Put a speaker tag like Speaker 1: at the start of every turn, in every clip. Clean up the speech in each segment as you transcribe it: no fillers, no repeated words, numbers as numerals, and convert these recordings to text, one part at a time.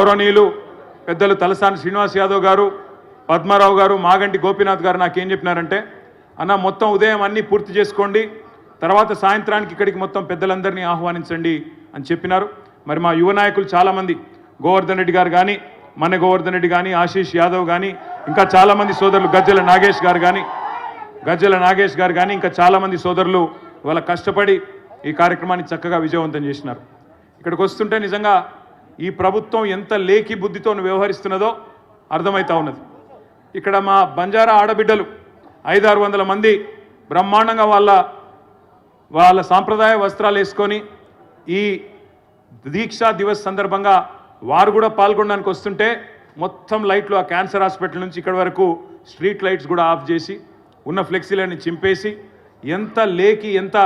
Speaker 1: గౌరవనీయులు పెద్దలు తలసాని శ్రీనివాస్ యాదవ్ గారు, పద్మారావు గారు, మాగంటి గోపీనాథ్ గారు నాకేం చెప్పినారంటే, అన్న మొత్తం ఉదయం అన్నీ పూర్తి చేసుకోండి, తర్వాత సాయంత్రానికి ఇక్కడికి మొత్తం పెద్దలందరినీ ఆహ్వానించండి అని చెప్పినారు. మరి మా యువ నాయకులు చాలామంది, గోవర్ధన్ రెడ్డి గారు కానీ, మన గోవర్ధన్ రెడ్డి కానీ, ఆశీష్ యాదవ్ కానీ, ఇంకా చాలామంది సోదరులు గజ్జల నాగేష్ గారు కానీ ఇంకా చాలామంది సోదరులు వాళ్ళ కష్టపడి ఈ కార్యక్రమాన్ని చక్కగా విజయవంతం చేసినారు. ఇక్కడికి వస్తుంటే నిజంగా ఈ ప్రభుత్వం ఎంత లేఖి బుద్ధితో వ్యవహరిస్తున్నదో అర్థమవుతా ఉన్నది. ఇక్కడ మా బంజారా ఆడబిడ్డలు 500-600 మంది బ్రహ్మాండంగా వాళ్ళ సాంప్రదాయ వస్త్రాలు వేసుకొని ఈ దీక్షా దివస్ సందర్భంగా వారు కూడా పాల్గొనడానికి వస్తుంటే మొత్తం లైట్లు ఆ క్యాన్సర్ హాస్పిటల్ నుంచి ఇక్కడ వరకు స్ట్రీట్ లైట్స్ కూడా ఆఫ్ చేసి ఉన్న ఫ్లెక్సీలని చింపేసి ఎంత లేకి ఎంత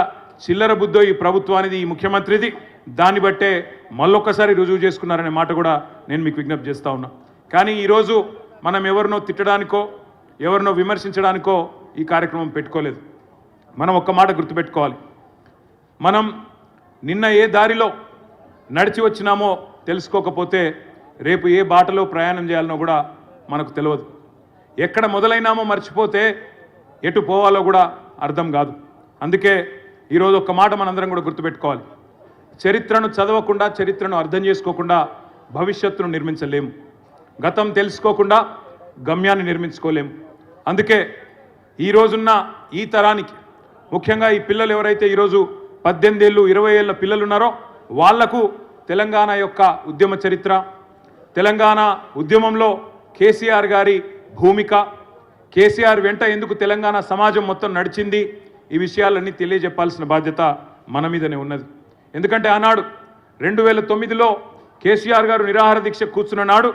Speaker 1: చిల్లర బుద్ధో ఈ ప్రభుత్వానిది, ఈ ముఖ్యమంత్రిది, దాన్ని బట్టే మళ్ళొక్కసారి రుజువు చేసుకున్నారనే మాట కూడా నేను మీకు విజ్ఞప్తి చేస్తూ ఉన్నా. కానీ ఈరోజు మనం ఎవరినో తిట్టడానికో ఎవరినో విమర్శించడానికో ఈ కార్యక్రమం పెట్టుకోలేదు. మనం ఒక్క మాట గుర్తుపెట్టుకోవాలి, మనం నిన్న ఏ దారిలో నడిచి వచ్చినామో తెలుసుకోకపోతే రేపు ఏ బాటలో ప్రయాణం చేయాలనో కూడా మనకు తెలియదు. ఎక్కడ మొదలైనామో మర్చిపోతే ఎటు పోవాలో కూడా అర్థం కాదు. అందుకే ఈరోజు ఒక్క మాట మనందరం కూడా గుర్తుపెట్టుకోవాలి, చరిత్రను చదవకుండా, చరిత్రను అర్థం చేసుకోకుండా భవిష్యత్తును నిర్మించలేము, గతం తెలుసుకోకుండా గమ్యాన్ని నిర్మించుకోలేము. అందుకే ఈరోజున్న ఈ తరానికి, ముఖ్యంగా ఈ పిల్లలు ఎవరైతే ఈరోజు 18 ఏళ్ళు 20 ఏళ్ళ పిల్లలు ఉన్నారో వాళ్లకు తెలంగాణ యొక్క ఉద్యమ చరిత్ర, తెలంగాణ ఉద్యమంలో కేసీఆర్ గారి భూమిక, కేసీఆర్ వెంట ఎందుకు తెలంగాణ సమాజం మొత్తం నడిచింది, ఈ విషయాలన్నీ తెలియజెప్పాల్సిన బాధ్యత మన మీదనే ఉన్నది. ఎందుకంటే ఆనాడు 2009లో కేసీఆర్ గారు నిరాహార దీక్ష కూర్చున్న నాడు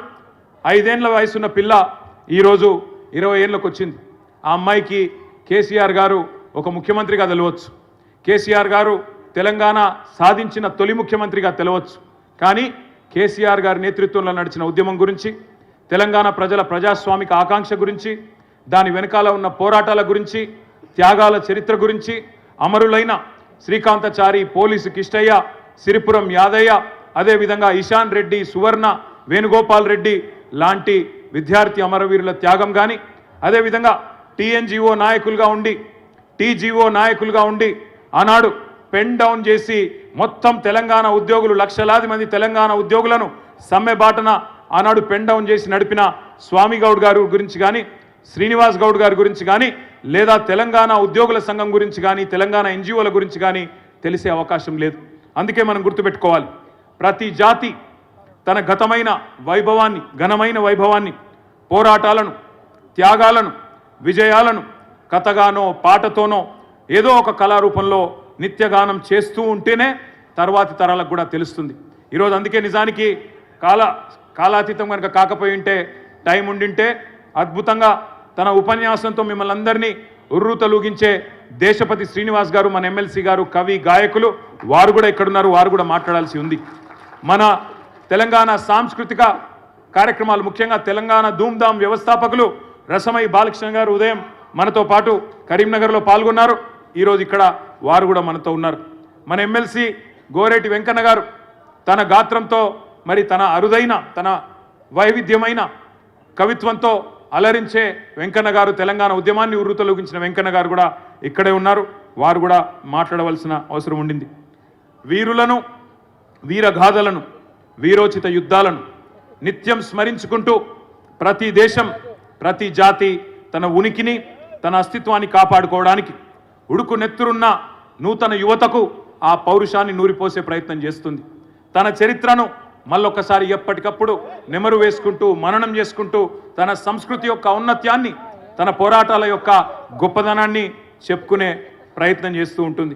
Speaker 1: 5 ఏళ్ల వయసున్న పిల్ల ఈరోజు 20 ఏళ్ళకు వచ్చింది. ఆ అమ్మాయికి కేసీఆర్ గారు ఒక ముఖ్యమంత్రిగా తెలవచ్చు, కేసీఆర్ గారు తెలంగాణ సాధించిన తొలి ముఖ్యమంత్రిగా తెలవచ్చు. కానీ కేసీఆర్ గారి నేతృత్వంలో నడిచిన ఉద్యమం గురించి, తెలంగాణ ప్రజల ప్రజాస్వామిక ఆకాంక్ష గురించి, దాని వెనకాల ఉన్న పోరాటాల గురించి, త్యాగాల చరిత్ర గురించి, అమరులైన శ్రీకాంతచారి, పోలీసు కిష్టయ్య, సిరిపురం యాదయ్య, అదేవిధంగా ఇషాన్ రెడ్డి, సువర్ణ, వేణుగోపాల్ రెడ్డి లాంటి విద్యార్థి అమరవీరుల త్యాగం కానీ, అదేవిధంగా టీఎన్జిఓ నాయకులుగా ఉండి ఆనాడు పెన్ డౌన్ చేసి మొత్తం తెలంగాణ ఉద్యోగులు, లక్షలాది మంది తెలంగాణ ఉద్యోగులను సమ్మె బాటన ఆనాడు పెన్ డౌన్ చేసి నడిపిన స్వామి గౌడ్ గారి గురించి కానీ, శ్రీనివాస్ గౌడ్ గారి గురించి కానీ, లేదా తెలంగాణ ఉద్యోగుల సంఘం గురించి కానీ, తెలంగాణ ఎన్జిఓల గురించి కానీ తెలిసే అవకాశం లేదు. అందుకే మనం గుర్తుపెట్టుకోవాలి, ప్రతి జాతి తన ఘనమైన వైభవాన్ని, పోరాటాలను, త్యాగాలను, విజయాలను కథగానో పాటతోనో ఏదో ఒక కళారూపంలో నిత్యగానం చేస్తూ ఉంటేనే తర్వాతి తరాలకు కూడా తెలుస్తుంది. ఈరోజు అందుకే నిజానికి కాలాతీతం కనుక కాకపోయి ఉంటే, టైం ఉండింటే అద్భుతంగా తన ఉపన్యాసంతో మిమ్మల్ని అందరినీ ఉర్రూతలూగించే దేశపతి శ్రీనివాస్ గారు, మన ఎమ్మెల్సీ గారు, కవి, గాయకులు, వారు కూడా ఇక్కడున్నారు, వారు కూడా మాట్లాడాల్సి ఉంది. మన తెలంగాణ సాంస్కృతిక కార్యక్రమాలు, ముఖ్యంగా తెలంగాణ ధూమ్ధామ్ వ్యవస్థాపకులు రసమై బాలకృష్ణ గారు ఉదయం మనతో పాటు కరీంనగర్లో పాల్గొన్నారు. ఈరోజు ఇక్కడ వారు కూడా మనతో ఉన్నారు. మన ఎమ్మెల్సీ గోరేటి వెంకన్న గారు తన గాత్రంతో, మరి తన అరుదైన, తన వైవిధ్యమైన కవిత్వంతో అలరించే వెంకన్న గారు, తెలంగాణ ఉద్యమాన్ని ఉర్రూతలూగించిన వెంకన్న గారు కూడా ఇక్కడే ఉన్నారు. వారు కూడా మాట్లాడవలసిన అవసరం ఉండింది. వీరులను, వీరగాథలను, వీరోచిత యుద్ధాలను నిత్యం స్మరించుకుంటూ ప్రతి దేశం, ప్రతి జాతి తన ఉనికిని, తన అస్తిత్వాన్ని కాపాడుకోవడానికి ఉడుకు నెత్తురున్న నూతన యువతకు ఆ పౌరుషాన్ని నూరిపోసే ప్రయత్నం చేస్తుంది. తన చరిత్రను మళ్ళొక్కసారి ఎప్పటికప్పుడు నెమరు వేసుకుంటూ, మననం చేసుకుంటూ, తన సంస్కృతి యొక్క ఔన్నత్యాన్ని, తన పోరాటాల యొక్క గొప్పదనాన్ని చెప్పుకునే ప్రయత్నం చేస్తూ ఉంటుంది.